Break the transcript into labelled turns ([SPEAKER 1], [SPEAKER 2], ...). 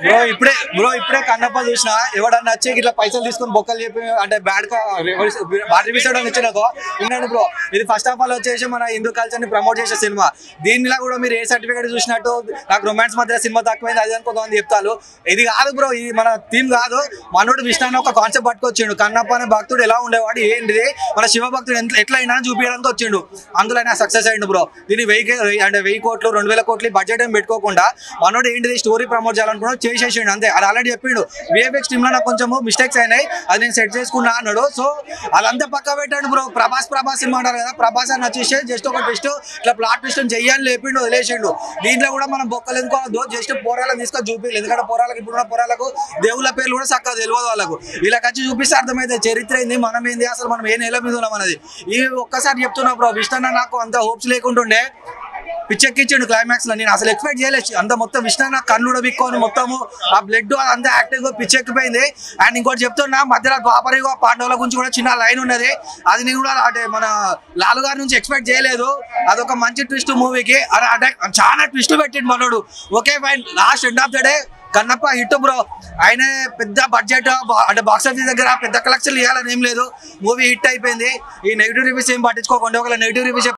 [SPEAKER 1] Bro ఇప్పుడే కన్నప్ప చూసిన ఎవడన్నా వచ్చి ఇట్లా పైసలు తీసుకొని బొక్కలు చెప్పి అంటే బ్యాడ్ వచ్చినాకో విన్నాను బ్రో. ఇది ఫస్ట్ ఆఫ్ ఆల్ వచ్చేసి మన హిందూ కల్చర్ ని ప్రమోట్ చేసే సినిమా. దీనిలో కూడా మీరు ఏ సర్టిఫికేట్ చూసినట్టు నాకు రొమాన్స్ మధ్య సినిమా తక్కువైంది అది అని కొంతమంది చెప్తారు. ఇది కాదు బ్రో, ఇది మన థీమ్ కాదు. మనోడు విష్ణు అన్న ఒక కాన్సెప్ట్ పట్టుకొచ్చిండు. కన్నప్ప అనే భక్తుడు ఎలా ఉండేవాడు, ఏంటిది మన శివ భక్తుడు ఎట్లా అయినా చూపించడానికి వచ్చిండు. అందులో సక్సెస్ అయ్యిండు బ్రో. దీన్ని 1000 కోట్లు 2000 కోట్లు బడ్జెట్ ఏం పెట్టుకోకుండా మనోడు ఏంటిది స్టోరీ ప్రమోట్ చేయాలనుకున్నాడు, చేసేసిండు అంతే. అది ఆల్రెడీ చెప్పిండు. విఎఫ్ఎక్స్ టీమ్ లో నాకు కొంచెం మిస్టేక్స్ అయినాయి, అది నేను సెట్ చేసుకున్నా అన్నాడు. సో అదంతా పక్క పెట్టాడు బ్రో. ప్రభాస్ సినిమా అంటారు కదా, ప్రభాస్ అని వచ్చేసి జస్ట్ ఒక ట్విస్ట్ ఇట్లా ప్లాట్ ట్విస్ట్ చెయ్యాలని లేపిండు, వదిలేసిండు. దీంట్లో కూడా మనం బొక్కలు ఎందుకోవద్దు, జస్ట్ పోరాలకు తీసుకొని చూపించలేదు. ఎందుకంటే పోరాలకు ఇప్పుడున్న పోరాలకు దేవుళ్ళ పేర్లు కూడా చక్కగా తెలియదు వాళ్ళకు. ఇలా వచ్చి చూపిస్తే అర్థమైతే చరిత్ర ఏంది, మనం ఏంది, అసలు మనం ఏ నెల మీద ఉన్నాం అనేది. ఇవి ఒక్కసారి చెప్తున్నా బ్రో. విష్ణు నాకు అంత హోప్స్ లేకుంటుండే, పిచ్చెక్కిచ్చాడు క్లైమాక్స్ లో. నేను అసలు ఎక్స్పెక్ట్ చేయలేదు అంత. మొత్తం విష్ణు కన్నుడు బిక్కొని మొత్తము ఆ బ్లడ్ అంతా యాక్టింగ్ పిచ్చెక్కిపోయింది. అండ్ ఇంకోటి చెప్తున్నా, మధ్యలో ద్వాపరయుగ పాండవుల గురించి కూడా చిన్న లైన్ ఉన్నది. అది నేను కూడా అంటే మన లాలు గారి నుంచి ఎక్స్పెక్ట్ చేయలేదు. అదొక మంచి ట్విస్ట్ మూవీకి. అంటే చాలా ట్విస్ట్ పెట్టిండు మనోడు. Okay fine, last end of the day Kannappa hit bro. ఆయన పెద్ద బడ్జెట్ అంటే బాక్స్ ఆఫీస్ దగ్గర పెద్ద కలెక్షన్ ఇవ్వాలని ఏం లేదు. మూవీ హిట్ అయిపోయింది. ఈ నెగిటివ్ రివ్యూస్ ఏం పట్టించుకోకుండా, ఒకవేళ నెగిటివ్ రివ్యూస్